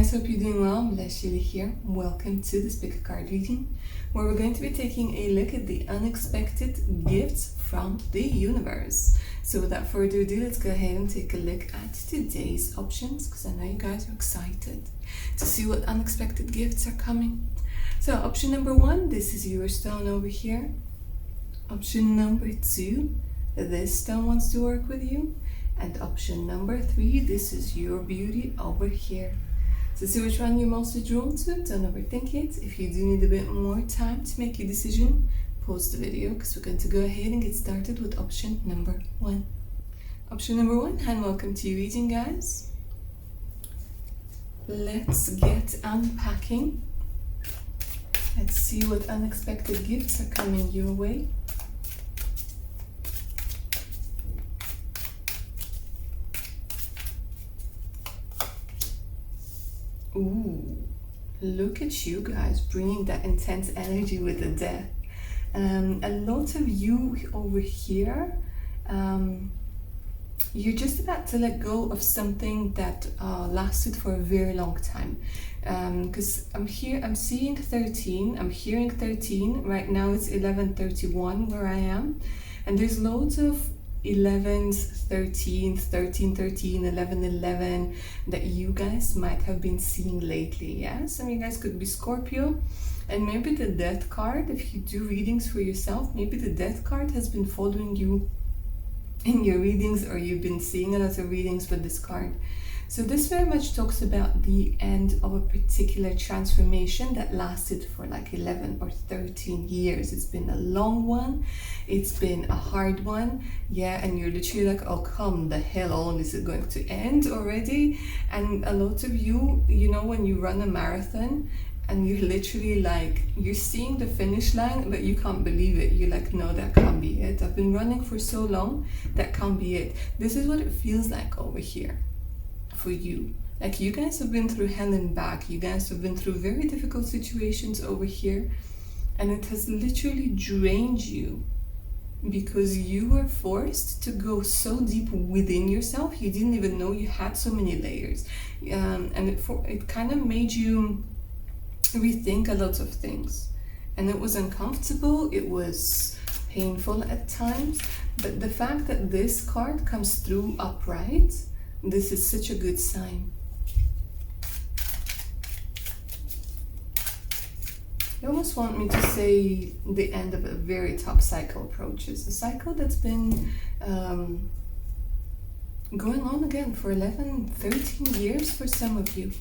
guys, hope you're doing well. Bless you here. Welcome to this pick a card reading, where we're going to be taking a look at the unexpected gifts from the universe. So without further ado, let's go ahead and take a look at today's options, because I know you guys are excited to see what unexpected gifts are coming. So option number 1, this is your stone over here. Option number 2, this stone wants to work with you. And option number 3, this is your beauty over here. So see which one you're mostly drawn to. Don't overthink it. If you do need a bit more time to make your decision, pause the video, because we're going to go ahead and get started with option number 1. Option number 1, and welcome to your reading, guys. Let's get unpacking. Let's see what unexpected gifts are coming your way. Ooh, look at you guys bringing that intense energy with the death. A lot of you over here, you're just about to let go of something that lasted for a very long time. Because I'm seeing 13, I'm hearing 13. Right now it's 11:31 where I am, and there's loads of 11s, 13s, 13, 13, 11, 11 that you guys might have been seeing lately. Yeah, some of you guys could be Scorpio, and maybe the death card, if you do readings for yourself, maybe the death card has been following you in your readings, or you've been seeing a lot of readings with this card. So this very much talks about the end of a particular transformation that lasted for like 11 or 13 years. It's been a long one. It's been a hard one. Yeah, and you're literally like, oh, come the hell on, is it going to end already? And a lot of you, you know, when you run a marathon and you're literally like, you're seeing the finish line, but you can't believe it. You're like, no, that can't be it. I've been running for so long, that can't be it. This is what it feels like over here for you. Like, you guys have been through hell and back. You guys have been through very difficult situations over here, and it has literally drained you because you were forced to go so deep within yourself. You didn't even know you had so many layers, and it kind of made you rethink a lot of things, and it was uncomfortable. It was painful at times, but the fact that this card comes through upright, this is such a good sign. You almost want me to say the end of a very tough cycle approaches. A cycle that's been going on again for 11, 13 years for some of you.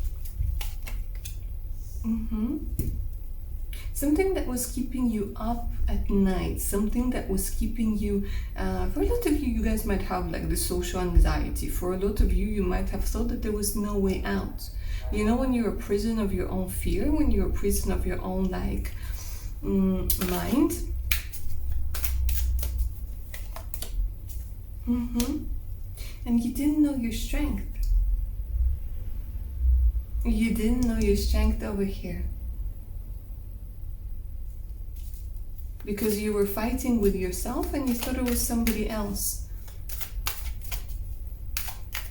Something that was keeping you up at night, something that was keeping you, for a lot of you, you guys might have like the social anxiety. For a lot of you, you might have thought that there was no way out. You know, when you're a prison of your own fear, when you're a prison of your own like mind. And you didn't know your strength. You didn't know your strength over here. Because you were fighting with yourself and you thought it was somebody else.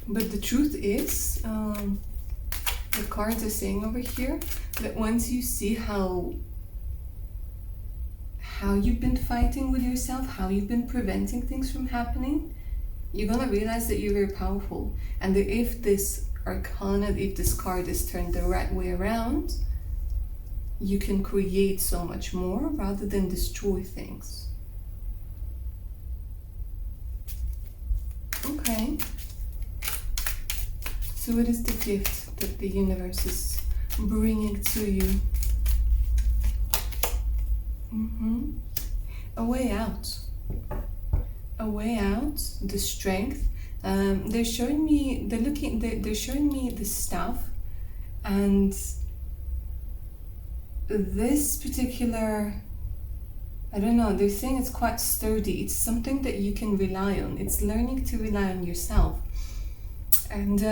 But the truth is, the cards are saying over here that once you see how you've been fighting with yourself, how you've been preventing things from happening, you're gonna realize that you're very powerful. And that if this arcana, if this card is turned the right way around, you can create so much more rather than destroy things. Okay. So what is the gift that the universe is bringing to you? A way out. A way out, the strength. They're showing me, they're showing me the staff, and this particular, I don't know, they're saying it's quite sturdy. It's something that you can rely on. It's learning to rely on yourself. And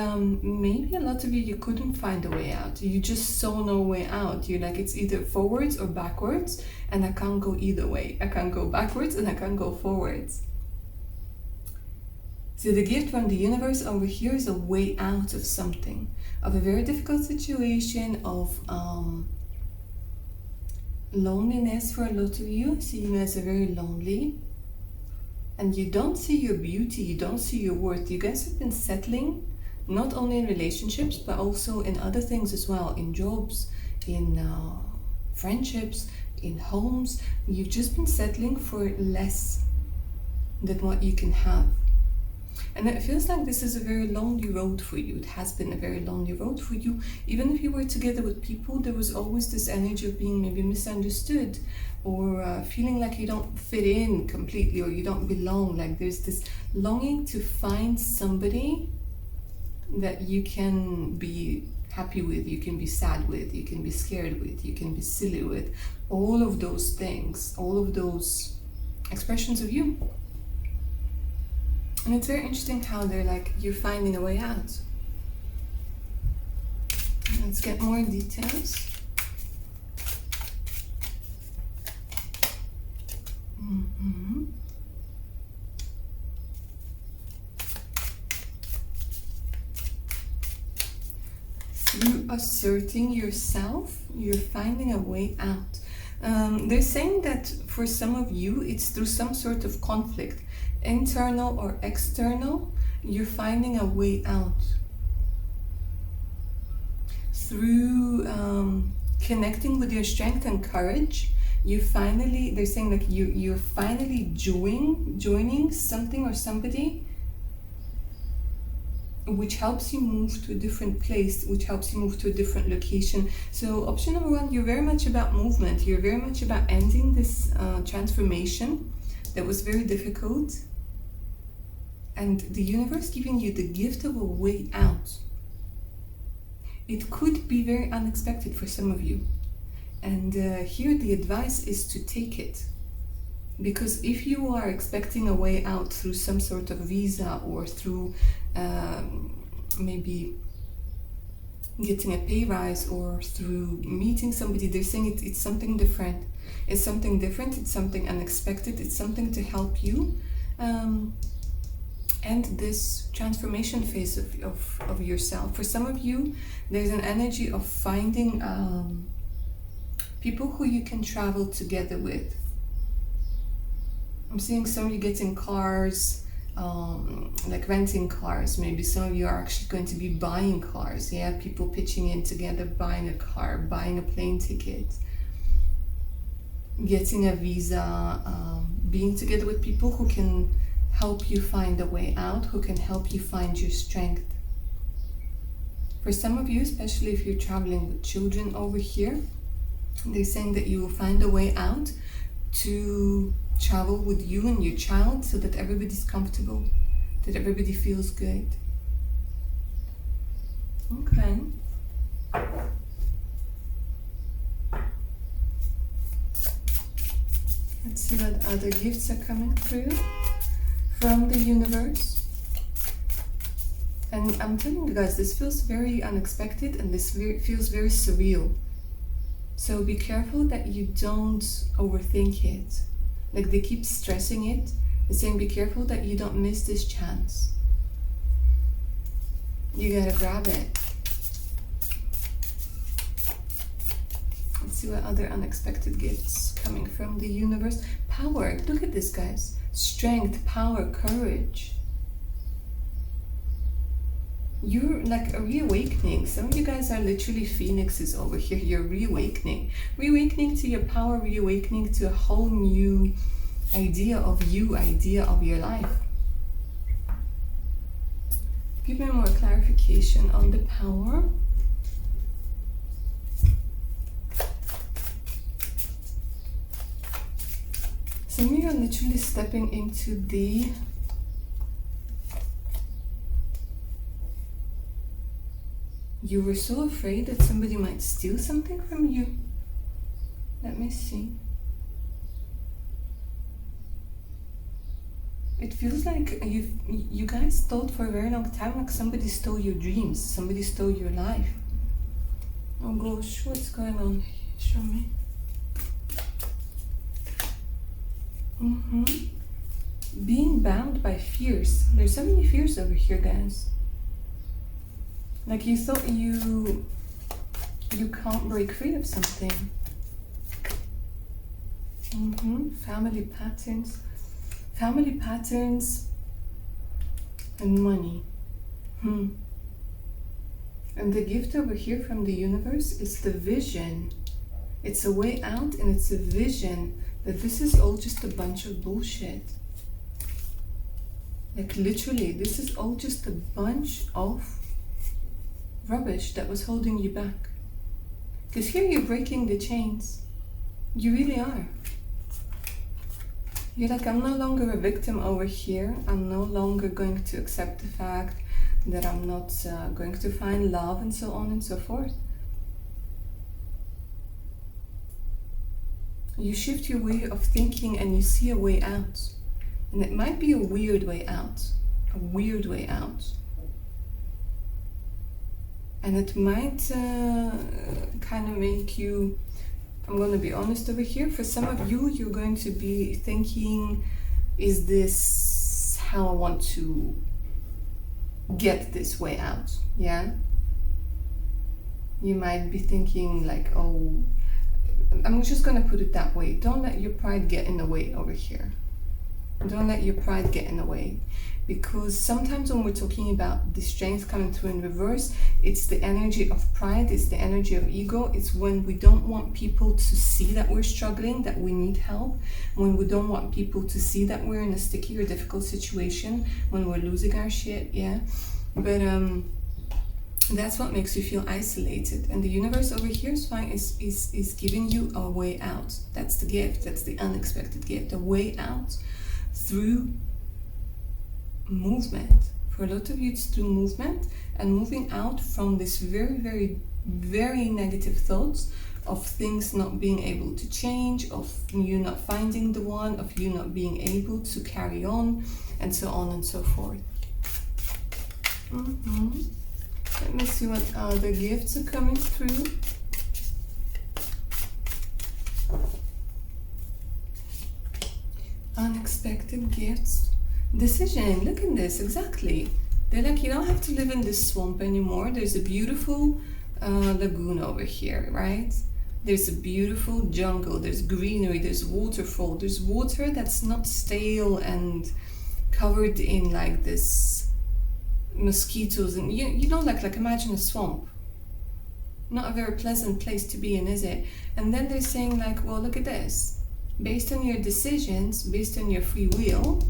maybe a lot of you couldn't find a way out. You just saw no way out. You're like, it's either forwards or backwards, and I can't go either way. I can't go backwards and I can't go forwards. So the gift from the universe over here is a way out of something, of a very difficult situation, of loneliness for a lot of you. See, you guys are very lonely. And you don't see your beauty, you don't see your worth. You guys have been settling, not only in relationships, but also in other things as well, in jobs, in friendships, in homes. You've just been settling for less than what you can have. And it feels like this is a very lonely road for you. It has been a very lonely road for you. Even if you were together with people, there was always this energy of being maybe misunderstood, or feeling like you don't fit in completely, or you don't belong. Like there's this longing to find somebody that you can be happy with, you can be sad with, you can be scared with, you can be silly with. All of those things, all of those expressions of you. And it's very interesting how they're like, you're finding a way out. Let's get more details. Through asserting yourself, you're finding a way out. They're saying that for some of you, it's through some sort of conflict, internal or external. You're finding a way out. Through connecting with your strength and courage, you finally, they're saying like you're finally joining something or somebody which helps you move to a different place, which helps you move to a different location. So option number one, you're very much about movement. You're very much about ending this transformation that was very difficult, and the universe giving you the gift of a way out. It could be very unexpected for some of you. And here the advice is to take it. Because if you are expecting a way out through some sort of visa, or through maybe getting a pay rise, or through meeting somebody, they're saying it's something different. It's something different, it's something unexpected, it's something to help you end this transformation phase of yourself. For some of you, there's an energy of finding people who you can travel together with. I'm seeing some of you getting cars, like renting cars. Maybe some of you are actually going to be buying cars. Yeah, people pitching in together, buying a car, buying a plane ticket, getting a visa, being together with people who can help you find a way out, who can help you find your strength. For some of you, especially if you're traveling with children over here, they're saying that you will find a way out to travel with you and your child, so that everybody's comfortable, that everybody feels good. Okay. Let's see what other gifts are coming through from the universe. And I'm telling you guys, this feels very unexpected, and this feels very surreal. So be careful that you don't overthink it. Like they keep stressing it. They're saying be careful that you don't miss this chance. You gotta grab it. Let's see what other unexpected gifts coming from the universe. Power. Look at this, guys. Strength, power, courage. You're like a reawakening. Some of you guys are literally phoenixes over here. You're reawakening. Reawakening to your power, reawakening to a whole new idea of you, idea of your life. Give me more clarification on the power. Some of you are literally stepping into the you were so afraid that somebody might steal something from you. Let me see. It feels like you guys thought for a very long time like somebody stole your dreams, somebody stole your life. Oh gosh, what's going on? Show me. Being bound by fears. They're so many fears over here, guys. Like you thought you can't break free of something. Family patterns. Family patterns and money. And the gift over here from the universe is the vision. It's a way out, and it's a vision that this is all just a bunch of bullshit. Like literally, this is all just a bunch of rubbish that was holding you back. Because here you're breaking the chains. You really are. You're like, I'm no longer a victim over here. I'm no longer going to accept the fact that I'm not going to find love, and so on and so forth. You shift your way of thinking and you see a way out. And it might be a weird way out. A weird way out. And it might kind of make you, I'm going to be honest over here, for some of you, you're going to be thinking, is this how I want to get this way out? Yeah? You might be thinking like, oh, I'm just going to put it that way. Don't let your pride get in the way over here. Don't let your pride get in the way. Because sometimes when we're talking about the strength coming through in reverse, it's the energy of pride, it's the energy of ego. It's when we don't want people to see that we're struggling, that we need help. When we don't want people to see that we're in a sticky or difficult situation, when we're losing our shit, yeah. But that's what makes you feel isolated. And the universe over here is giving you a way out. That's the gift, that's the unexpected gift, a way out through movement. For a lot of you, it's through movement and moving out from this very, very, very negative thoughts of things not being able to change, of you not finding the one, of you not being able to carry on, and so on and so forth. Let me see what other gifts are coming through. Unexpected gifts. Decision. Look at this. Exactly. They're like, you don't have to live in this swamp anymore. There's a beautiful lagoon over here, right? There's a beautiful jungle. There's greenery. There's waterfall. There's water that's not stale and covered in like this mosquitoes. And you know, like imagine a swamp. Not a very pleasant place to be in, is it? And then they're saying like, well, look at this. Based on your decisions, based on your free will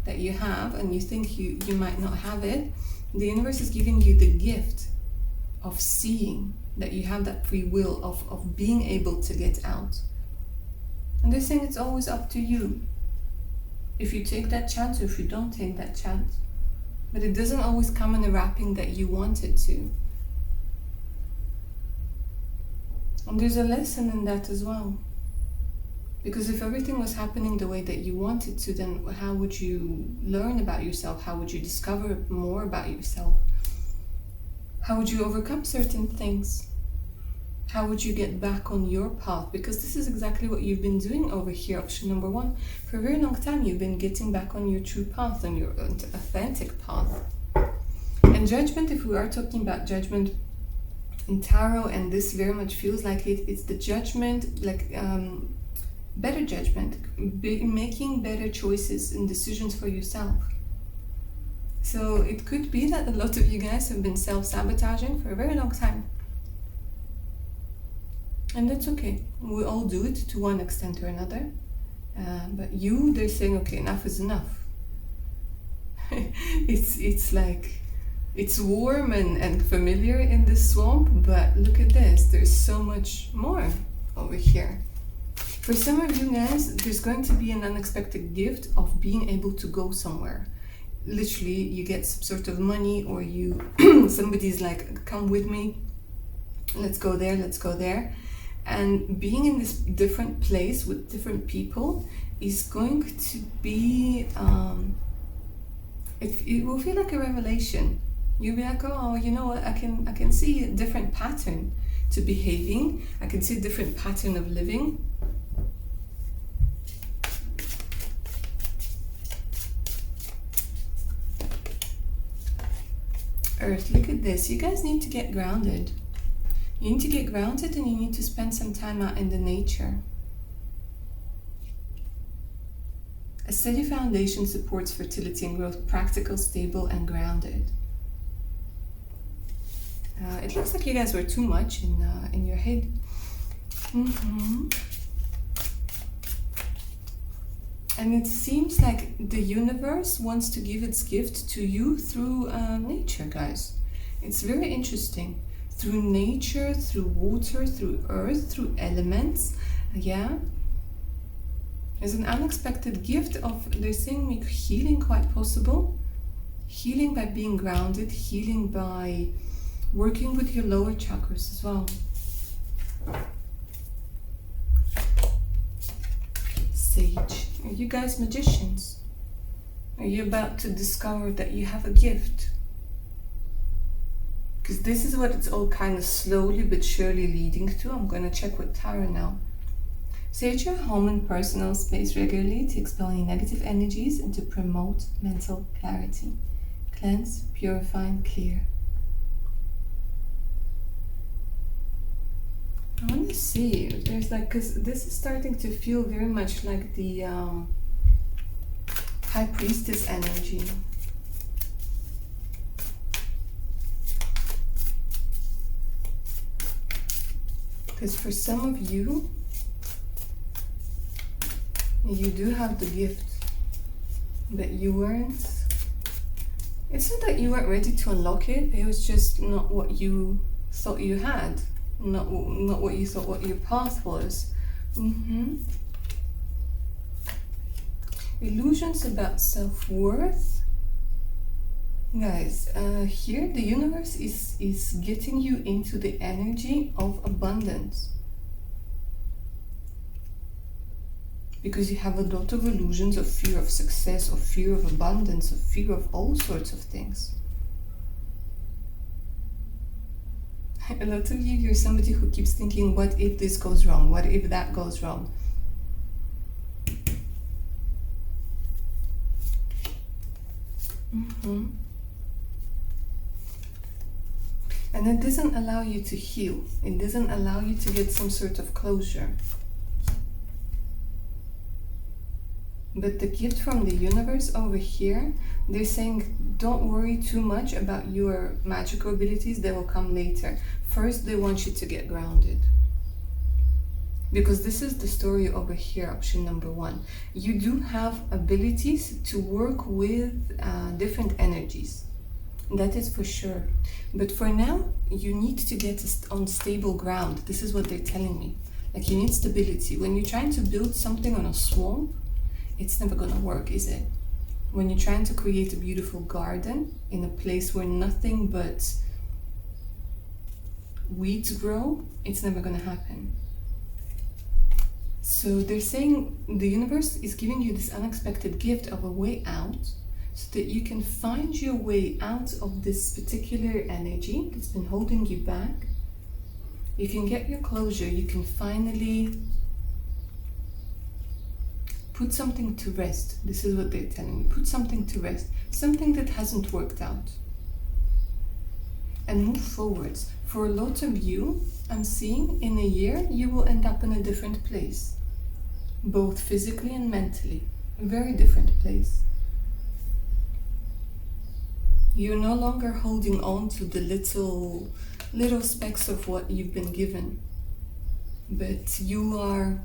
that you have, and you think you might not have it, the universe is giving you the gift of seeing that you have that free will of being able to get out. And they're saying it's always up to you if you take that chance or if you don't take that chance. But it doesn't always come in a wrapping that you want it to. And there's a lesson in that as well. Because if everything was happening the way that you wanted to, then how would you learn about yourself? How would you discover more about yourself? How would you overcome certain things? How would you get back on your path? Because this is exactly what you've been doing over here, option number 1. For a very long time, you've been getting back on your true path, on your authentic path. And judgment, if we are talking about judgment in tarot, and this very much feels like it's the judgment, like better judgment, making better choices and decisions for yourself. So it could be that a lot of you guys have been self-sabotaging for a very long time. And that's okay. We all do it to one extent or another. But they're saying, okay, enough is enough. It's like, it's warm and familiar in the swamp, but look at this. There's so much more over here. For some of you guys, there's going to be an unexpected gift of being able to go somewhere. Literally, you get some sort of money, or somebody's like, come with me, let's go there, let's go there. And being in this different place with different people is going to be, it will feel like a revelation. You'll be like, oh, you know what, I can see a different pattern to behaving. I can see a different pattern of living. Earth. Look at this. You guys need to get grounded. You need to get grounded and you need to spend some time out in the nature. A steady foundation supports fertility and growth, practical, stable, and grounded. It looks like you guys were too much in your head. And it seems like the universe wants to give its gift to you through nature, guys. It's very interesting. Through nature, through water, through earth, through elements. Yeah. There's an unexpected gift of, they're saying, make healing quite possible. Healing by being grounded, healing by working with your lower chakras as well. Sage. Are you guys magicians? Are you about to discover that you have a gift? Because this is what it's all kind of slowly but surely leading to. I'm going to check with Tara now. Sage your home and personal space regularly to expel any negative energies and to promote mental clarity. Cleanse, purify, and clear. I want to see if there's like, because this is starting to feel very much like the High Priestess energy. Because for some of you, you do have the gift, but you weren't. It's not that you weren't ready to unlock it, it was just not what you thought you had. Not what you thought what your path was. Illusions about self-worth. Guys, here the universe is getting you into the energy of abundance. Because you have a lot of illusions of fear of success, of fear of abundance, of fear of all sorts of things. A lot of you, you're somebody who keeps thinking, what if this goes wrong? What if that goes wrong? And it doesn't allow you to heal. It doesn't allow you to get some sort of closure. But the gift from the universe over here, they're saying, don't worry too much about your magical abilities, they will come later. First, they want you to get grounded. Because this is the story over here, option number 1. You do have abilities to work with different energies. That is for sure. But for now, you need to get on stable ground. This is what they're telling me. Like, you need stability. When you're trying to build something on a swamp, it's never gonna work, is it? When you're trying to create a beautiful garden in a place where nothing but weeds grow, it's never gonna happen. So they're saying the universe is giving you this unexpected gift of a way out so that you can find your way out of this particular energy that's been holding you back. You can get your closure, you can finally put something to rest. This is what they're telling me. Put something to rest. Something that hasn't worked out. And move forwards. For a lot of you, I'm seeing in a year, you will end up in a different place. Both physically and mentally. A very different place. You're no longer holding on to the little specks of what you've been given. But you are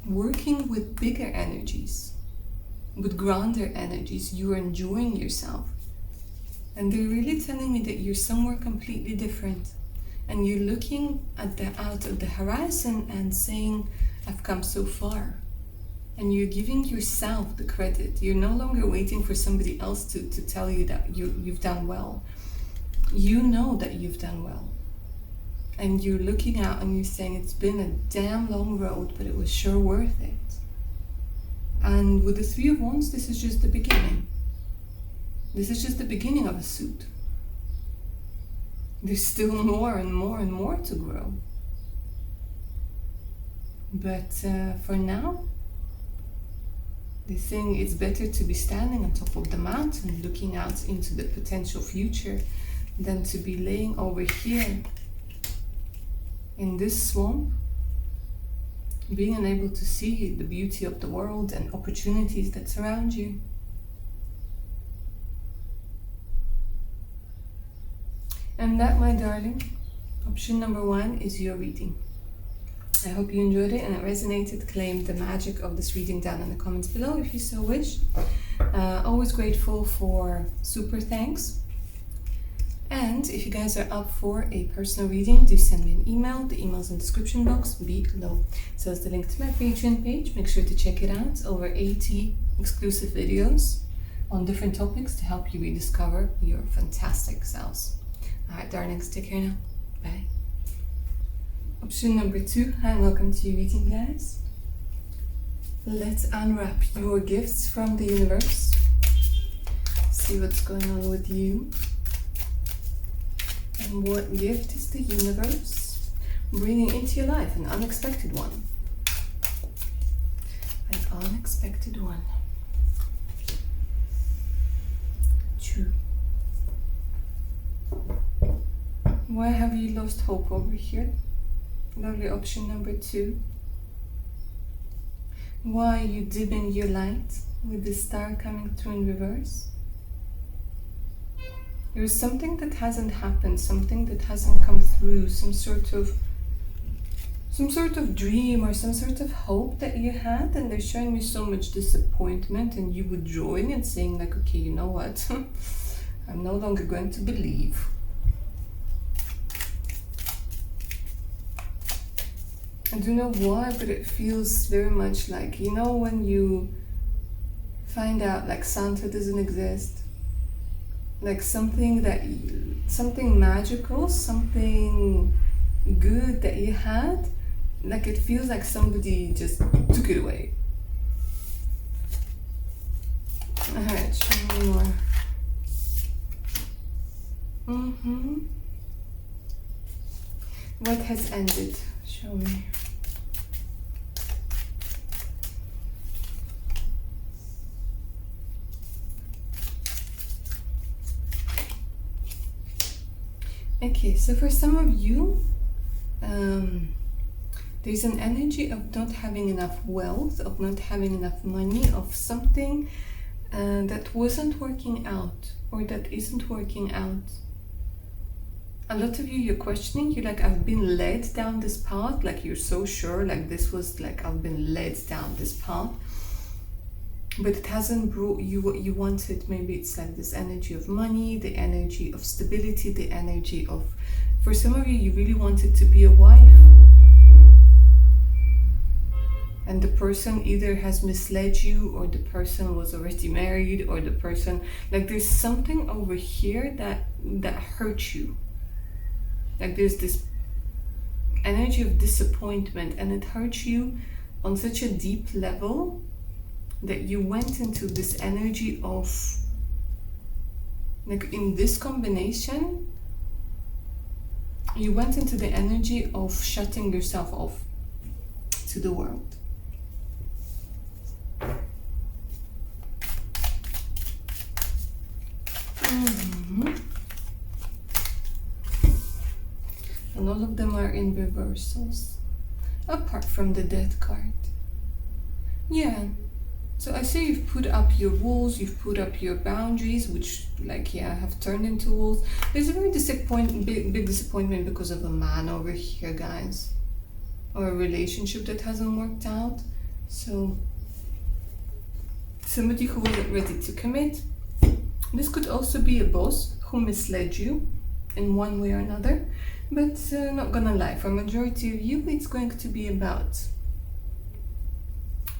working with bigger energies, with grander energies. You are enjoying yourself. And they're really telling me that you're somewhere completely different. And you're looking at out of the horizon and saying, I've come so far. And you're giving yourself the credit. You're no longer waiting for somebody else to tell you that you've done well. You know that you've done well. And you're looking out and you're saying, it's been a damn long road, but it was sure worth it. And with the Three of Wands, this is just the beginning. This is just the beginning of a suit. There's still more and more and more to grow. But for now, They think it's better to be standing on top of the mountain looking out into the potential future than to be laying over here in this swamp, being unable to see the beauty of the world and opportunities that surround you. And that, my darling, option number 1 is your reading. I hope you enjoyed it and it resonated. Claim the magic of this reading down in the comments below if you so wish. Always grateful for super thanks. And if you guys are up for a personal reading, do send me an email. The email's in the description box below. So it's the link to my Patreon page. Make sure to check it out. Over 80 exclusive videos on different topics to help you rediscover your fantastic selves. Alright, darlings, take care now. Bye. Option number 2. Hi, and welcome to your reading, guys. Let's unwrap your gifts from the universe. See what's going on with you. And what gift is the universe bringing into your life? An unexpected one. An unexpected one. True. Why have you lost hope over here? Lovely option number 2. Why are you dimming your light with the star coming through in reverse? There's something that hasn't happened, something that hasn't come through, some sort of dream or some sort of hope that you had, and they're showing me so much disappointment and you withdrawing and saying like, okay, you know what? I'm no longer going to believe. I don't know why, but it feels very much like, you know, when you find out like Santa doesn't exist, like something magical, something good that you had, like it feels like somebody just took it away. Alright, show me more. What has ended? Show me. Okay, so for some of you, there's an energy of not having enough wealth, of not having enough money, of something that wasn't working out or that isn't working out. A lot of you, you're questioning, you're like, I've been led down this path, like you're so sure, like this was like, I've been led down this path, but it hasn't brought you what you wanted. Maybe it's like this energy of money, the energy of stability, the energy of, for some of you, you really wanted to be a wife. And the person either has misled you, or the person was already married, or the person, like there's something over here that hurt you. Like there's this energy of disappointment, and it hurts you on such a deep level that you went into this energy of, like in this combination, you went into the energy of shutting yourself off to the world. And all of them are in reversals, apart from the Death card. Yeah, so I see you've put up your walls, you've put up your boundaries, which like, yeah, have turned into walls. There's a very big disappointment because of a man over here, guys, or a relationship that hasn't worked out. So somebody who wasn't ready to commit. This could also be a boss who misled you in one way or another. But not gonna lie, for a majority of you, it's going to be about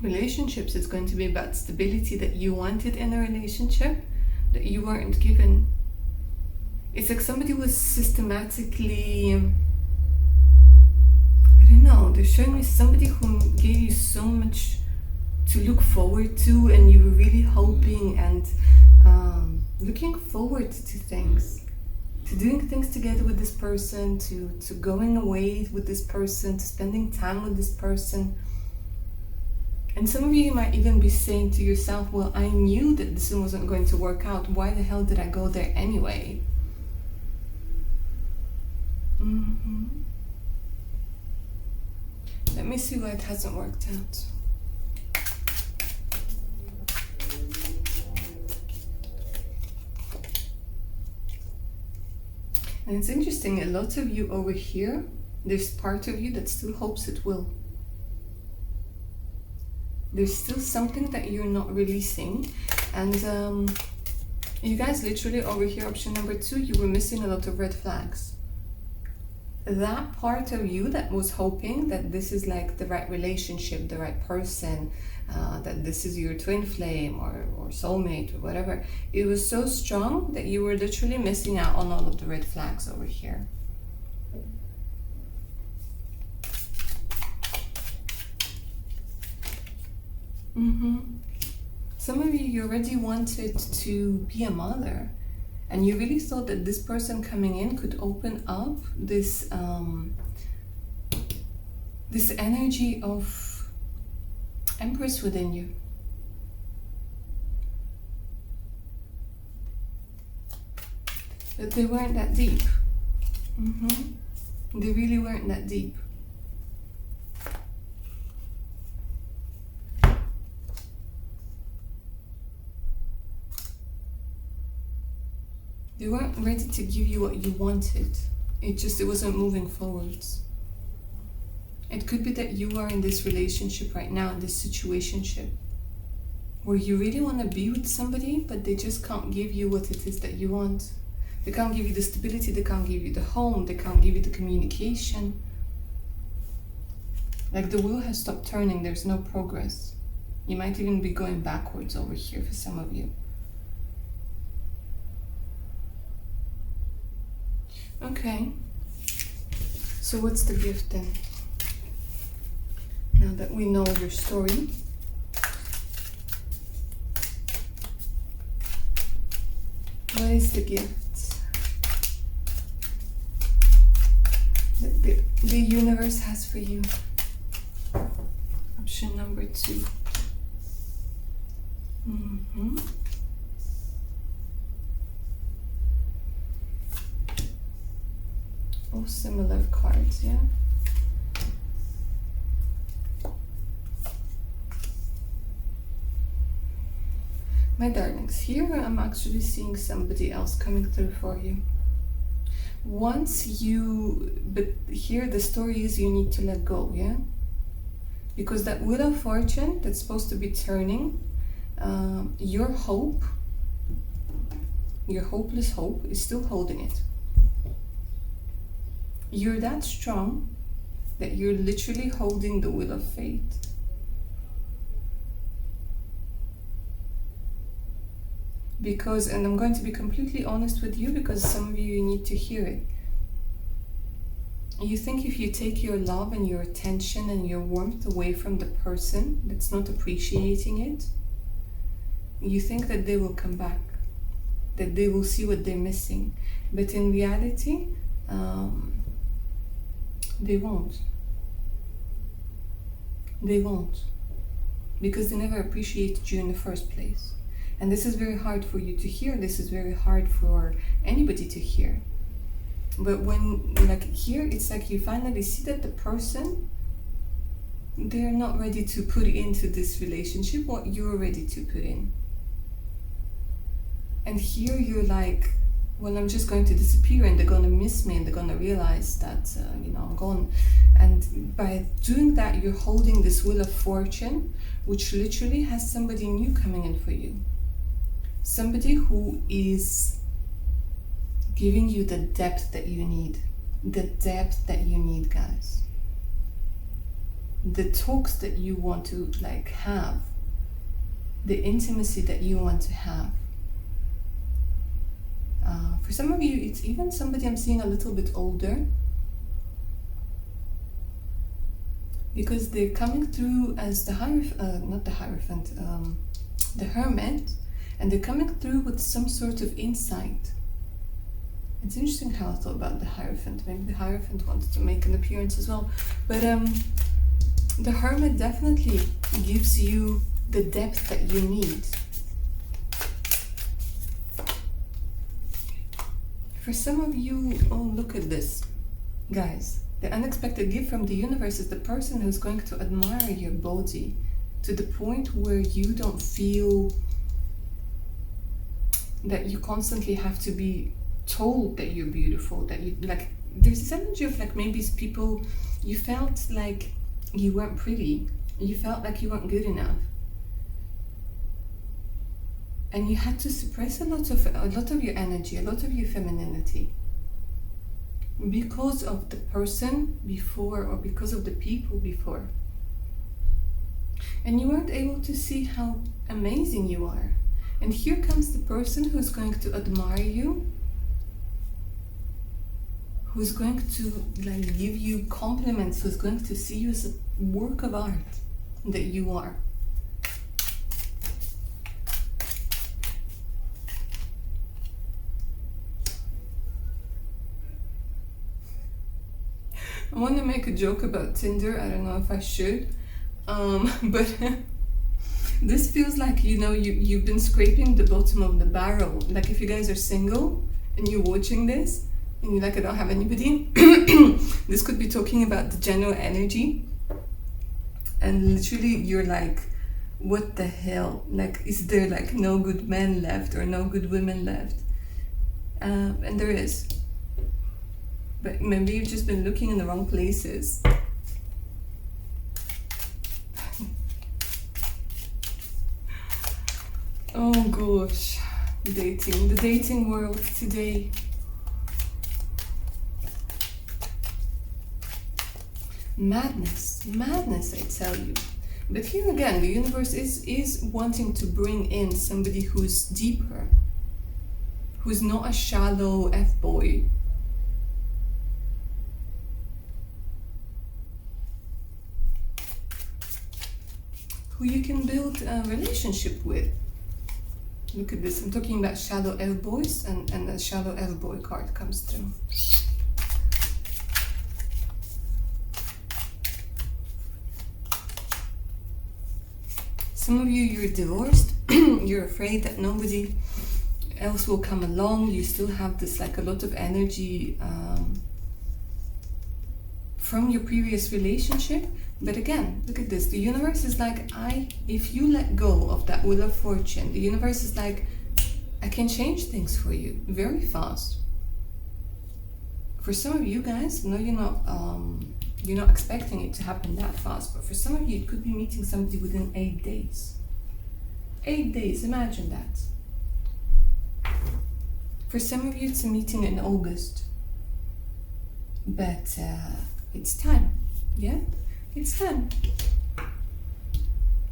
relationships. It's going to be about stability that you wanted in a relationship that you weren't given. It's like somebody was systematically, I don't know, they're showing me somebody who gave you so much to look forward to, and you were really hoping and looking forward to things, to doing things together with this person, to going away with this person, to spending time with this person. And some of you might even be saying to yourself, well, I knew that this wasn't going to work out. Why the hell did I go there anyway? Let me see why it hasn't worked out. And it's interesting, a lot of you over here, there's part of you that still hopes it will. There's still something that you're not releasing. And you guys, literally over here, option number 2, you were missing a lot of red flags. That part of you that was hoping that this is like the right relationship, the right person, that this is your twin flame or soulmate or whatever, it was so strong that you were literally missing out on all of the red flags over here. Some of you already wanted to be a mother, and you really thought that this person coming in could open up this this energy of Empress within you. But they weren't that deep. They really weren't that deep. They weren't ready to give you what you wanted. It wasn't moving forwards. It could be that you are in this relationship right now, in this situationship, where you really want to be with somebody, but they just can't give you what it is that you want. They can't give you the stability, they can't give you the home, they can't give you the communication. Like the wheel has stopped turning, there's no progress. You might even be going backwards over here for some of you. Okay, so what's the gift then? Now that we know your story, what is the gift that the universe has for you? Option number 2. All similar cards, yeah? My darlings, here I'm actually seeing somebody else coming through for you. But here the story is you need to let go, yeah? Because that Wheel of Fortune that's supposed to be turning, your hope, your hopeless hope is still holding it. You're that strong that you're literally holding the Wheel of Fate. Because, and I'm going to be completely honest with you because some of you need to hear it. You think if you take your love and your attention and your warmth away from the person that's not appreciating it, you think that they will come back, that they will see what they're missing. But in reality, they won't. They won't. Because they never appreciated you in the first place. And this is very hard for you to hear. This is very hard for anybody to hear. But when, like here, it's like you finally see that the person, they're not ready to put into this relationship what you're ready to put in. And here you're like, well, I'm just going to disappear and they're going to miss me and they're going to realize that, I'm gone. And by doing that, you're holding this Wheel of Fortune, which literally has somebody new coming in for you. Somebody who is giving you the depth that you need. The depth that you need, guys. The talks that you want to have. The intimacy that you want to have. For some of you, it's even somebody I'm seeing a little bit older. Because they're coming through as the Hermit. And they're coming through with some sort of insight. It's interesting how I thought about the Hierophant. Maybe the Hierophant wanted to make an appearance as well. But The Hermit definitely gives you the depth that you need. For some of you, oh, look at this, guys. The unexpected gift from the universe is the person who's going to admire your body to the point where you don't feel that you constantly have to be told that you're beautiful, that you, like, there's this energy of like maybe people, you felt like you weren't pretty, you felt like you weren't good enough, and you had to suppress a lot of your energy, a lot of your femininity, because of the person before or because of the people before, and you weren't able to see how amazing you are. And here comes the person who's going to admire you, who's going to like give you compliments, who's going to see you as a work of art that you are. I want to make a joke about Tinder. I don't know if I should, but this feels like, you know, you've been scraping the bottom of the barrel. Like if you guys are single and you're watching this and you're like, I don't have anybody, this could be talking about the general energy. And literally you're like, what the hell? Like, is there like no good men left or no good women left? And there is. But maybe you've just been looking in the wrong places. Oh gosh, the dating world today. Madness, I tell you. But here again, the universe is wanting to bring in somebody who's deeper, who's not a shallow F-boy. Who you can build a relationship with. Look at this, I'm talking about shallow F-boys, and a shallow F-boy card comes through. Some of you, you're divorced, you're afraid that nobody else will come along, you still have this like a lot of energy from your previous relationship. But again, look at this. The universe is like, if you let go of that wheel of fortune, the universe is like, I can change things for you very fast. For some of you guys, no, you're not expecting it to happen that fast, but for some of you, it could be meeting somebody within 8 days. 8 days, imagine that. For some of you, it's a meeting in August. But it's time, yeah? It's time.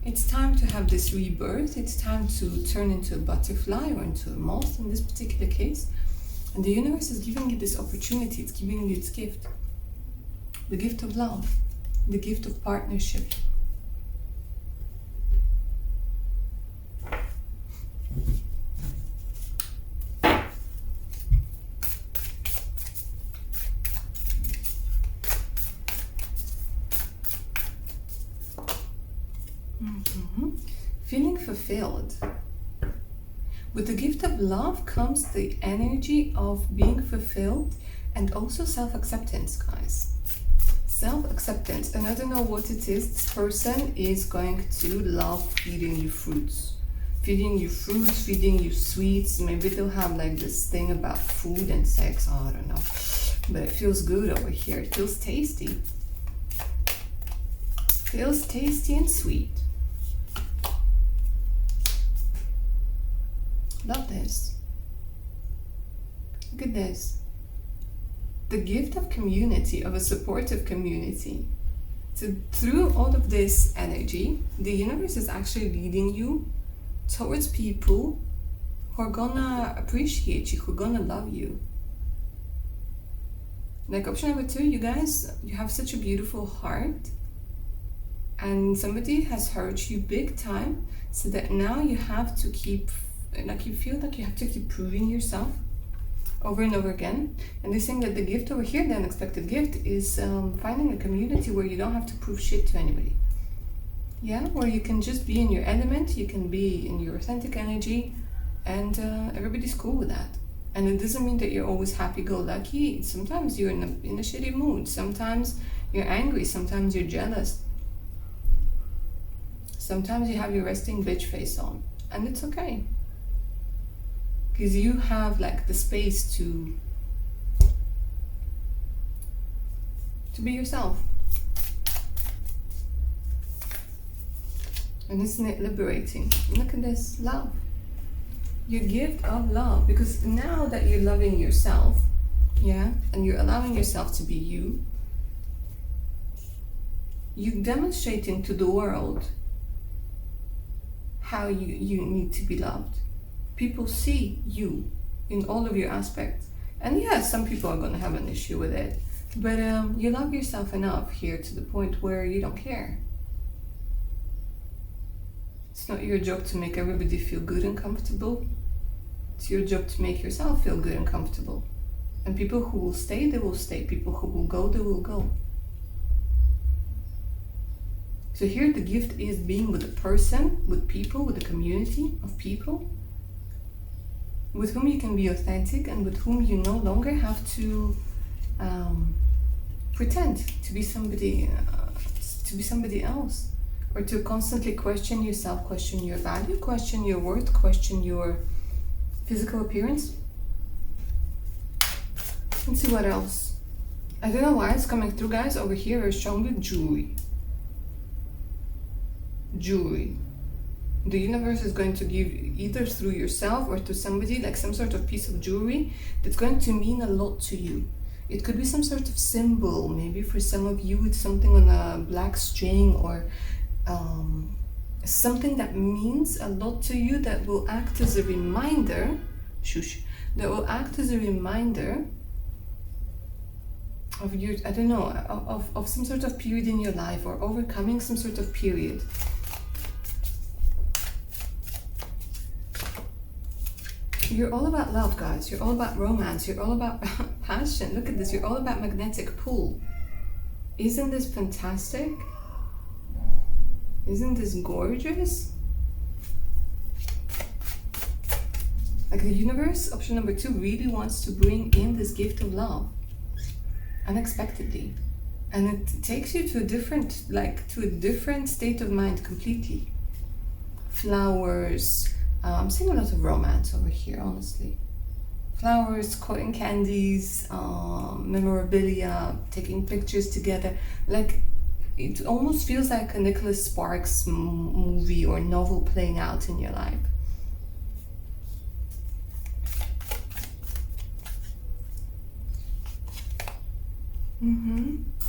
It's time to have this rebirth. It's time to turn into a butterfly or into a moth in this particular case. And the universe is giving you this opportunity. It's giving you its gift. The gift of love. The gift of partnership. Feeling fulfilled. With the gift of love comes the energy of being fulfilled and also self-acceptance, guys. Self-acceptance. And I don't know what it is. This person is going to love feeding you fruits. Feeding you fruits, feeding you sweets. Maybe they'll have like this thing about food and sex. Oh, I don't know. But it feels good over here. It feels tasty. Feels tasty and sweet. Love this. Look at this. The gift of community, of a supportive community. So through all of this energy, the universe is actually leading you towards people who are gonna appreciate you, who are gonna love you. Like option number 2, you guys, you have such a beautiful heart and somebody has hurt you big time, so that now you have to keep, like you feel like you have to keep proving yourself. over and over again. And they're saying that the gift over here, the unexpected gift, is finding a community where you don't have to prove shit to anybody. Yeah, where you can just be in your element, you can be in your authentic energy, and everybody's cool with that. And it doesn't mean that you're always happy-go-lucky. Sometimes you're in a shitty mood. Sometimes you're angry. Sometimes you're jealous. Sometimes you have your resting bitch face on. And it's okay. Because you have like the space to be yourself. And isn't it liberating? Look at this, love. Your gift of love. Because now that you're loving yourself, yeah, and you're allowing yourself to be you, you're demonstrating to the world how you need to be loved. People see you in all of your aspects. And yes, some people are going to have an issue with it. But you love yourself enough here to the point where you don't care. It's not your job to make everybody feel good and comfortable. It's your job to make yourself feel good and comfortable. And people who will stay, they will stay. People who will go, they will go. So here the gift is being with a person, with people, with a community of people with whom you can be authentic and with whom you no longer have to pretend to be somebody else, or to constantly question yourself, question your value, question your worth, question your physical appearance. Let's see what else. I don't know why it's coming through, guys. Over here very strongly, jewelry. Jewelry. The universe is going to give either through yourself or to somebody like some sort of piece of jewelry that's going to mean a lot to you. It could be some sort of symbol. Maybe for some of you it's something on a black string, or something that means a lot to you, that will act as a reminder, that will act as a reminder of your, I don't know, of some sort of period in your life, or overcoming some sort of period. You're all about love, guys. You're all about romance. You're all about passion. Look at this. You're all about magnetic pull. Isn't this fantastic? Isn't this gorgeous? Like the universe, option number 2, really wants to bring in this gift of love unexpectedly. And it takes you to a different state of mind completely. Flowers. I'm seeing a lot of romance over here, honestly. Flowers, cotton candies, memorabilia, taking pictures together. Like, it almost feels like a Nicholas Sparks movie or novel playing out in your life.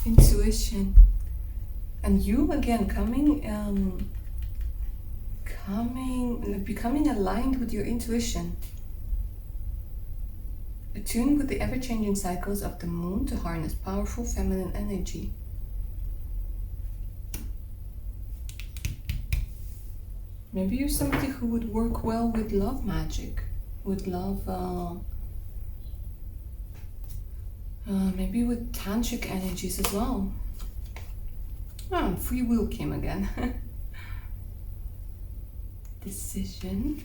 Intuition. And you, again, becoming aligned with your intuition, attuned with the ever-changing cycles of the moon to harness powerful feminine energy. Maybe you're somebody who would work well with love magic, with love, maybe with tantric energies as well. And free will came again. Decision.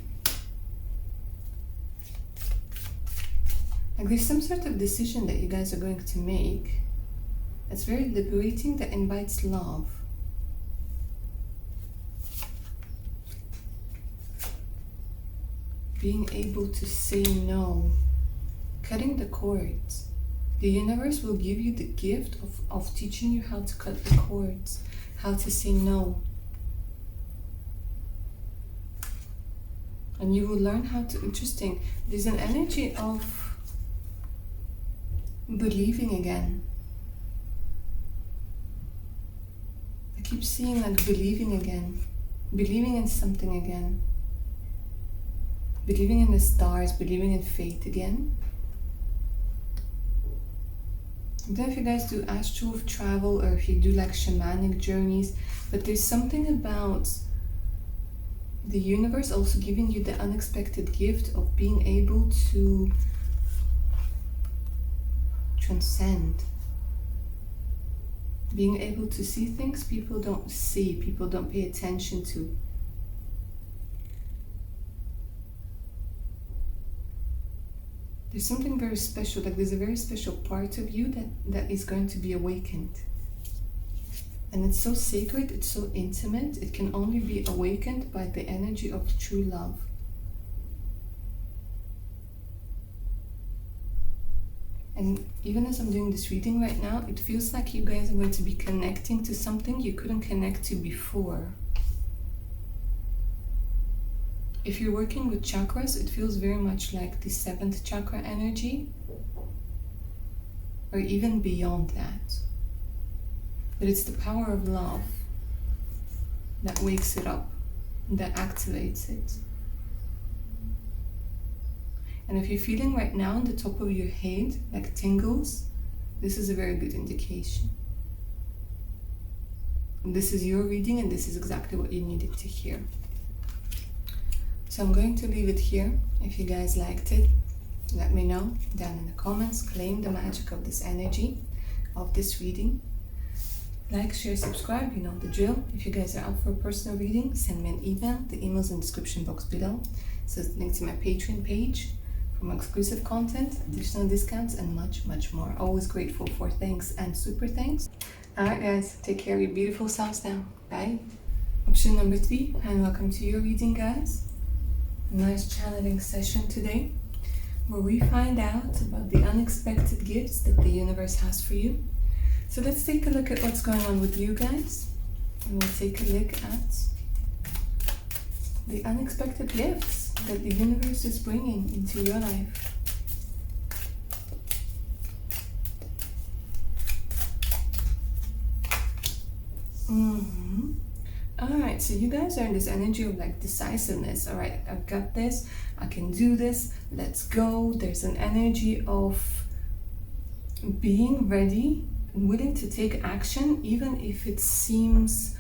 Like there's some sort of decision that you guys are going to make. It's very liberating, that invites love. Being able to say no. Cutting the cords. The universe will give you the gift of teaching you how to cut the cords, how to say no. And you will learn how to, interesting, there's an energy of believing again. I keep seeing like believing again, believing in something again, believing in the stars, believing in fate again. I don't know if you guys do astral travel or if you do like shamanic journeys, but there's something about the universe also giving you the unexpected gift of being able to transcend. Being able to see things people don't see, people don't pay attention to. There's something very special, like there's a very special part of you that is going to be awakened. And it's so sacred, it's so intimate, it can only be awakened by the energy of true love. And even as I'm doing this reading right now, it feels like you guys are going to be connecting to something you couldn't connect to before. If you're working with chakras, it feels very much like the 7th chakra energy, or even beyond that. But it's the power of love that wakes it up, that activates it. And if you're feeling right now on the top of your head, like tingles, this is a very good indication. And this is your reading, and this is exactly what you needed to hear. So I'm going to leave it here. If you guys liked it, let me know down in the comments. Claim the magic of this energy, of this reading. Like, share, subscribe, you know the drill. If you guys are up for a personal reading, send me an email. The email's in the description box below. So it's linked to my Patreon page for more exclusive content, additional discounts, and much, much more. Always grateful for thanks and super thanks. Alright guys, take care of your beautiful selves now. Bye. Option number 3, and welcome to your reading, guys. A nice channeling session today, where we find out about the unexpected gifts that the universe has for you. So let's take a look at what's going on with you guys, and we'll take a look at the unexpected gifts that the universe is bringing into your life. Alright, so you guys are in this energy of like decisiveness. Alright, I've got this, I can do this, let's go. There's an energy of being ready, willing to take action, even if it seems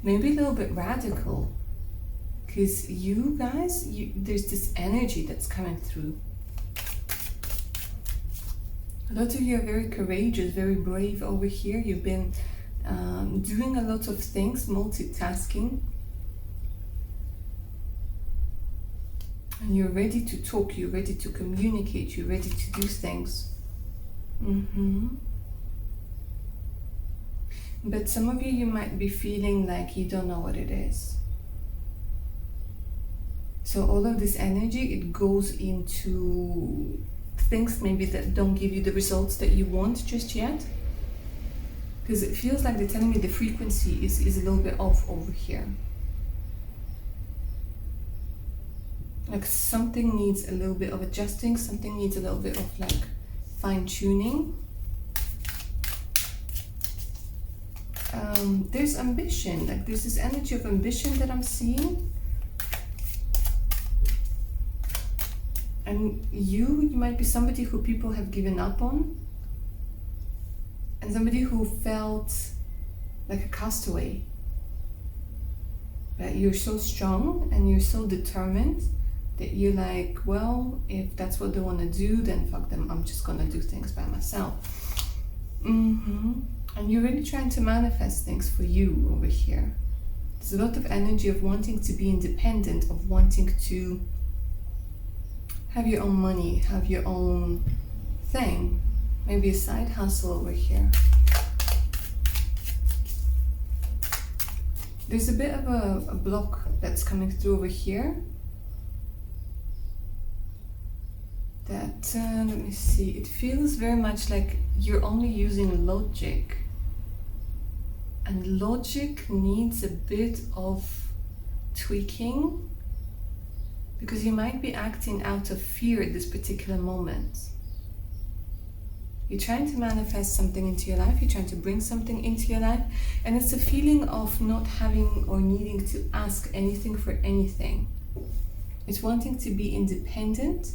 maybe a little bit radical. Because you guys, there's this energy that's coming through. A lot of you are very courageous, very brave over here. You've been doing a lot of things, multitasking. And you're ready to talk, you're ready to communicate, you're ready to do things. But some of you might be feeling like you don't know what it is. So all of this energy, it goes into things maybe that don't give you the results that you want just yet. Because it feels like they're telling me the frequency is a little bit off over here. Like something needs a little bit of adjusting, something needs a little bit of like fine-tuning. There's ambition, like there's this energy of ambition that I'm seeing. And you might be somebody who people have given up on. And somebody who felt like a castaway. But you're so strong and you're so determined that you're like, well, if that's what they want to do, then fuck them, I'm just gonna do things by myself. And you're really trying to manifest things for you over here. There's a lot of energy of wanting to be independent, of wanting to have your own money, have your own thing. Maybe a side hustle over here. There's a bit of a block that's coming through over here. That, let me see, it feels very much like you're only using logic. And logic needs a bit of tweaking, because you might be acting out of fear at this particular moment. You're trying to manifest something into your life, you're trying to bring something into your life, and it's a feeling of not having or needing to ask anything for anything. It's wanting to be independent,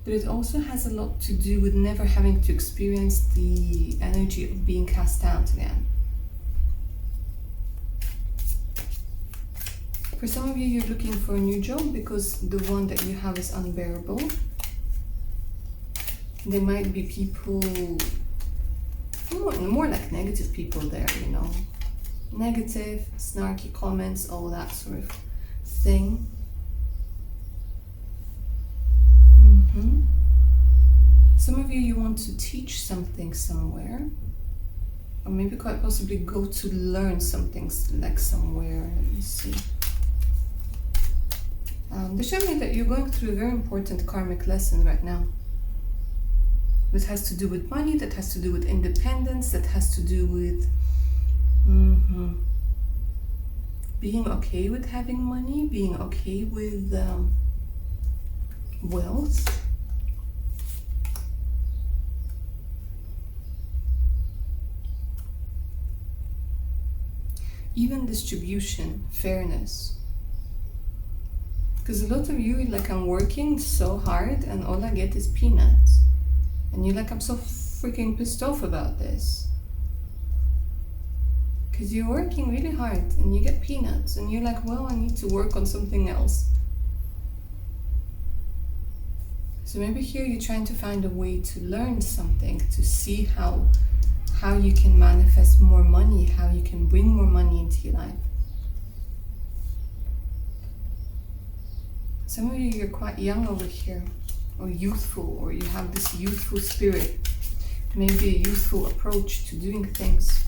but it also has a lot to do with never having to experience the energy of being cast out again. For some of you, you're looking for a new job because the one that you have is unbearable. There might be people, more like negative people there, you know. Negative, snarky comments, all that sort of thing. Some of you want to teach something somewhere, or maybe quite possibly go to learn something like somewhere. Let me see. They show me that you're going through a very important karmic lesson right now. That has to do with money, that has to do with independence, that has to do with being okay with having money, being okay with wealth. Even distribution, fairness. Because a lot of you, like, I'm working so hard and all I get is peanuts. And you're like, I'm so freaking pissed off about this. Because you're working really hard and you get peanuts and you're like, well, I need to work on something else. So maybe here you're trying to find a way to learn something, to see how you can manifest more money, how you can bring more money into your life. Some of you, you're quite young over here, or youthful, or you have this youthful spirit, maybe a youthful approach to doing things.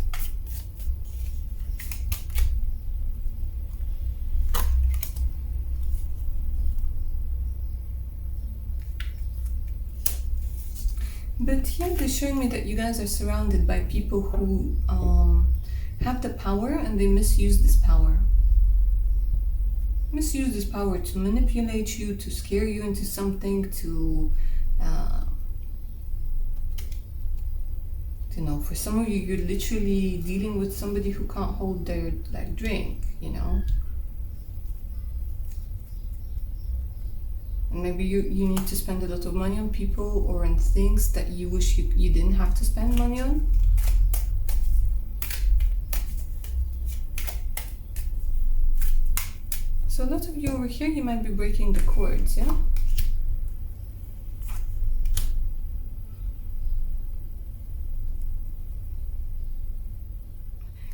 But here they're showing me that you guys are surrounded by people who have the power and they misuse this power. Misuse this power to manipulate you, to scare you into something, to you know, for some of you, you're literally dealing with somebody who can't hold their drink, you know. And maybe you need to spend a lot of money on people or on things that you wish you didn't have to spend money on. So a lot of you over here, you might be breaking the cords, yeah?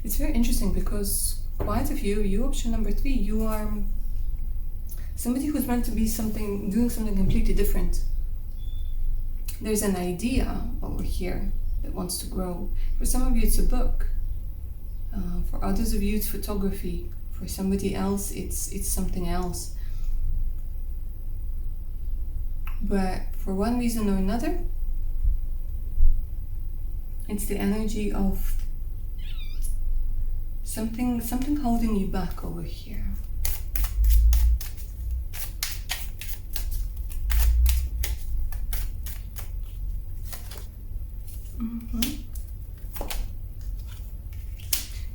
It's very interesting because quite a few of you, option number 3, you are somebody who's meant to be doing something completely different. There's an idea over here that wants to grow. For some of you, it's a book. For others of you, it's photography. For somebody else, it's something else. But for one reason or another, it's the energy of something holding you back over here.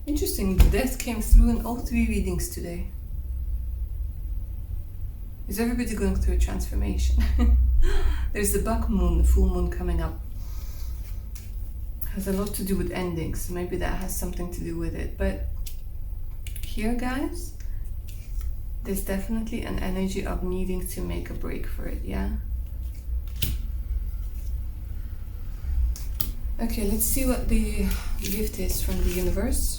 Interesting, the death came through in all 3 readings today. Is everybody going through a transformation? There's the buck moon, the full moon coming up. Has a lot to do with endings, so maybe that has something to do with it. But here, guys, there's definitely an energy of needing to make a break for it, yeah? Okay, let's see what the gift is from the universe.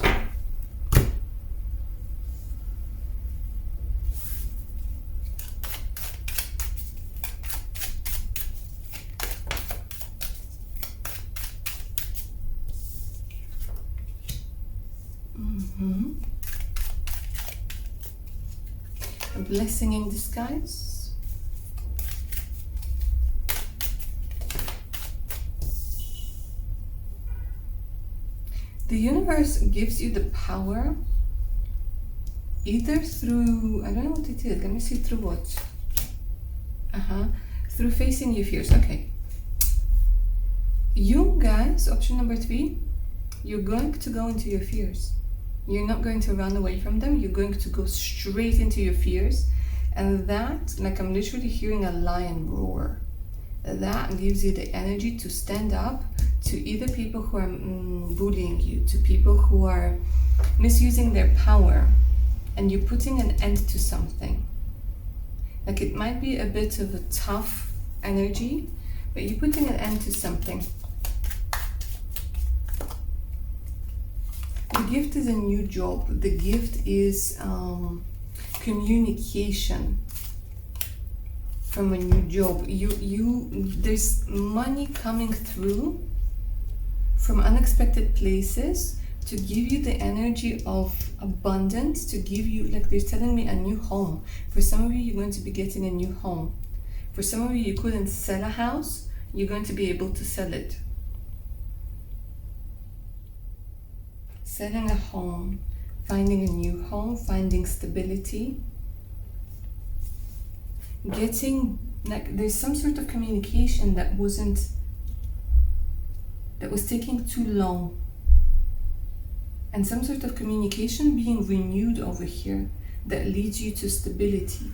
A blessing in disguise. The universe gives you the power either through, I don't know what it is, let me see through what. Through facing your fears. Okay. You guys, option number 3, you're going to go into your fears. You're not going to run away from them, you're going to go straight into your fears. And that, like, I'm literally hearing a lion roar. That gives you the energy to stand up to either people who are bullying you, to people who are misusing their power, and you're putting an end to something. Like, it might be a bit of a tough energy, but you're putting an end to something. The gift is a new job. The gift is communication from a new job. There's money coming through from unexpected places to give you the energy of abundance, to give you, like they're telling me, a new home. For some of you, you're going to be getting a new home. For some of you couldn't sell a house, you're going to be able to sell it. Selling a home, finding a new home, finding stability, getting, like, there's some sort of communication that was taking too long, and some sort of communication being renewed over here that leads you to stability.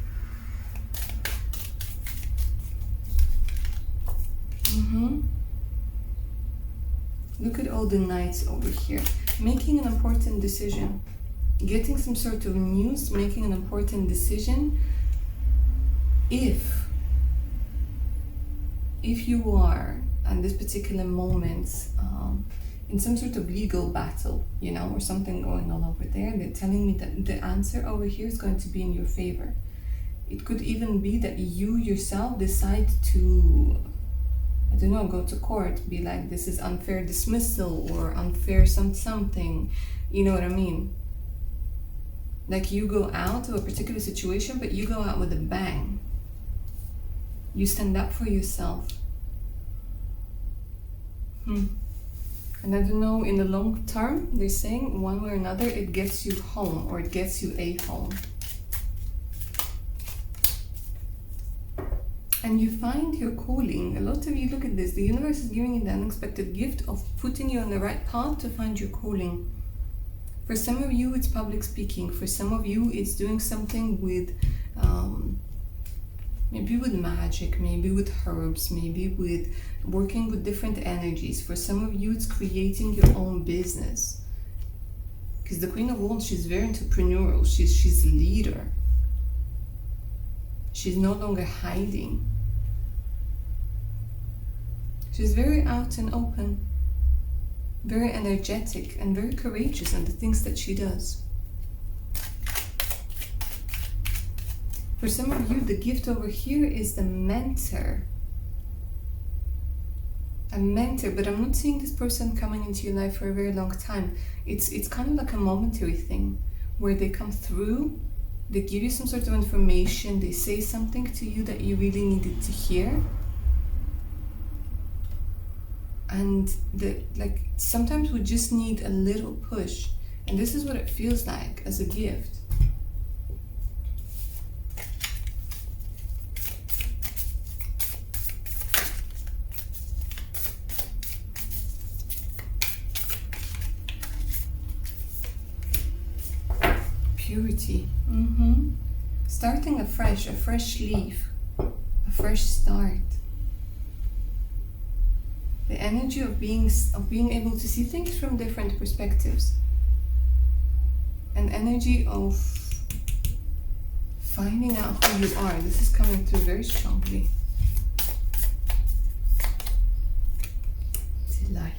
Look at all the knights over here. Making an important decision, getting some sort of news, making an important decision. If you are at this particular moment in some sort of legal battle, you know, or something going on over there, they're telling me that the answer over here is going to be in your favor. It could even be that you yourself decide to, I don't know, go to court, be like, this is unfair dismissal or unfair something, you know what I mean? Like, you go out of a particular situation, but you go out with a bang. You stand up for yourself. And I don't know, in the long term, they're saying one way or another, it gets you home, or it gets you a home. And you find your calling. A lot of you, look at this, the universe is giving you the unexpected gift of putting you on the right path to find your calling. For some of you, it's public speaking. For some of you, it's doing something with, maybe with magic, maybe with herbs, maybe with working with different energies. For some of you, it's creating your own business. Because the Queen of Wands, she's very entrepreneurial. She's a leader. She's no longer hiding. She's very out and open, very energetic, and very courageous in the things that she does. For some of you, the gift over here is the mentor. A mentor, but I'm not seeing this person coming into your life for a very long time. It's kind of like a momentary thing where they come through, they give you some sort of information, they say something to you that you really needed to hear. And like, sometimes we just need a little push, and this is what it feels like as a gift. Purity. Starting afresh, a fresh leaf, a fresh start. The energy of being able to see things from different perspectives. An energy of finding out who you are. This is coming through very strongly. Delight.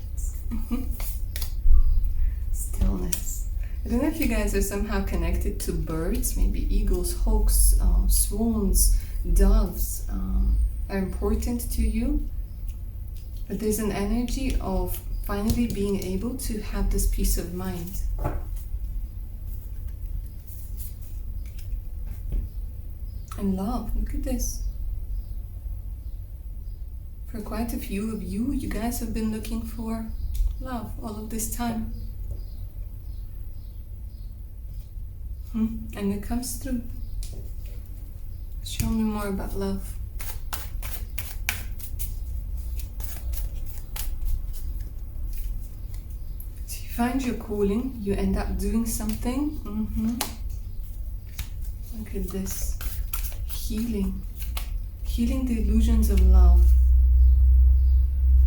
Stillness. I don't know if you guys are somehow connected to birds, maybe eagles, hawks, swans, doves are important to you. But there's an energy of finally being able to have this peace of mind. And love, look at this. For quite a few of you, you guys have been looking for love all of this time. And it comes through. Show me more about love. So you find your calling, you end up doing something. Look at this. Healing. Healing the illusions of love.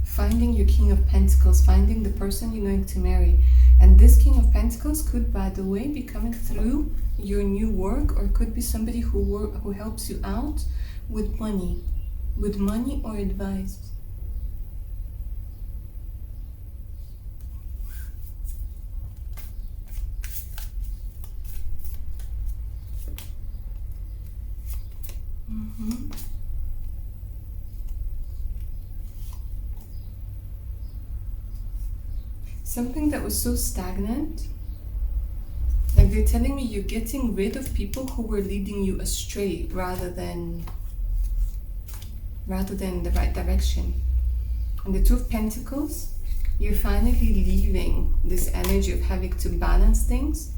Finding your King of Pentacles, finding the person you're going to marry. And this King of Pentacles could, by the way, be coming through your new work, or could be somebody who helps you out with money or advice. something that was so stagnant. Like they're telling me you're getting rid of people who were leading you astray rather than the right direction. And the Two of Pentacles, you're finally leaving this energy of having to balance things,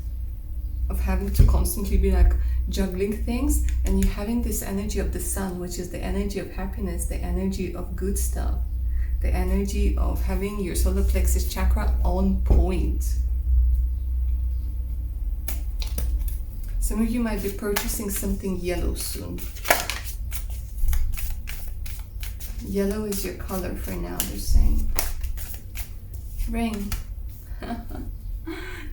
of having to constantly be like juggling things, and you're having this energy of the Sun, which is the energy of happiness, the energy of good stuff, the energy of having your solar plexus chakra on point. Some of you might be purchasing something yellow soon. Yellow is your color for now, they're saying. Ring.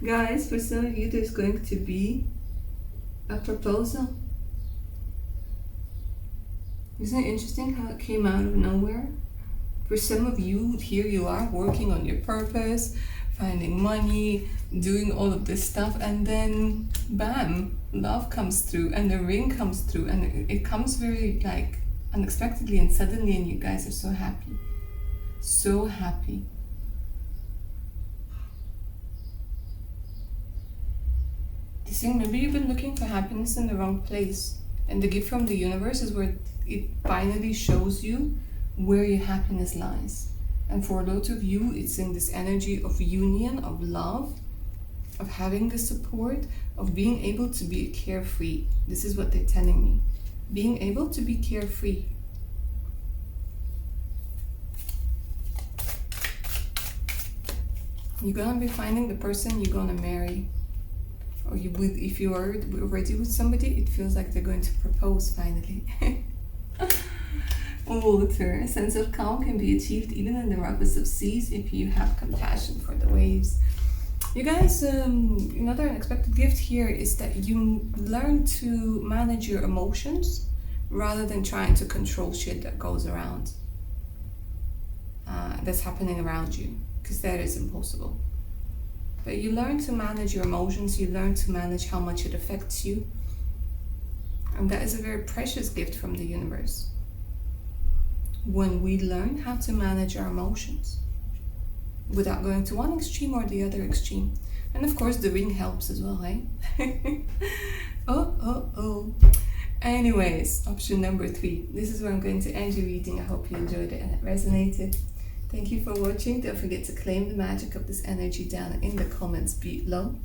Guys, for some of you there's going to be a proposal. Isn't it interesting how it came out of nowhere? For some of you, here you are working on your purpose, finding money, doing all of this stuff, and then bam, love comes through and the ring comes through, and it comes very like unexpectedly and suddenly, and you guys are so happy. So happy. This thing, maybe you've been looking for happiness in the wrong place, and the gift from the universe is where it finally shows you where your happiness lies. And for a lot of you, it's in this energy of union, of love, of having the support, of being able to be carefree. This is what they're telling me. Being able to be carefree. You're gonna be finding the person you're gonna marry. Or if you are already with somebody, it feels like they're going to propose finally. Water. A sense of calm can be achieved even in the roughest of seas if you have compassion for the waves. You guys, another unexpected gift here is that you learn to manage your emotions rather than trying to control shit that goes around, that's happening around you, because that is impossible. But you learn to manage your emotions, you learn to manage how much it affects you, and that is a very precious gift from the universe. When we learn how to manage our emotions without going to one extreme or the other extreme. And of course the ring helps as well, eh? Oh. Anyways, option number 3. This is where I'm going to end your reading. I hope you enjoyed it and it resonated. Thank you for watching. Don't forget to claim the magic of this energy down in the comments below.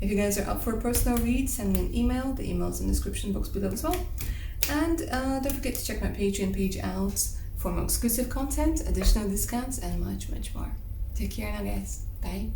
If you guys are up for a personal read, send me an email. The email's in the description box below as well. And don't forget to check my Patreon page out for more exclusive content, additional discounts, and much more. Take care now, guys. Bye.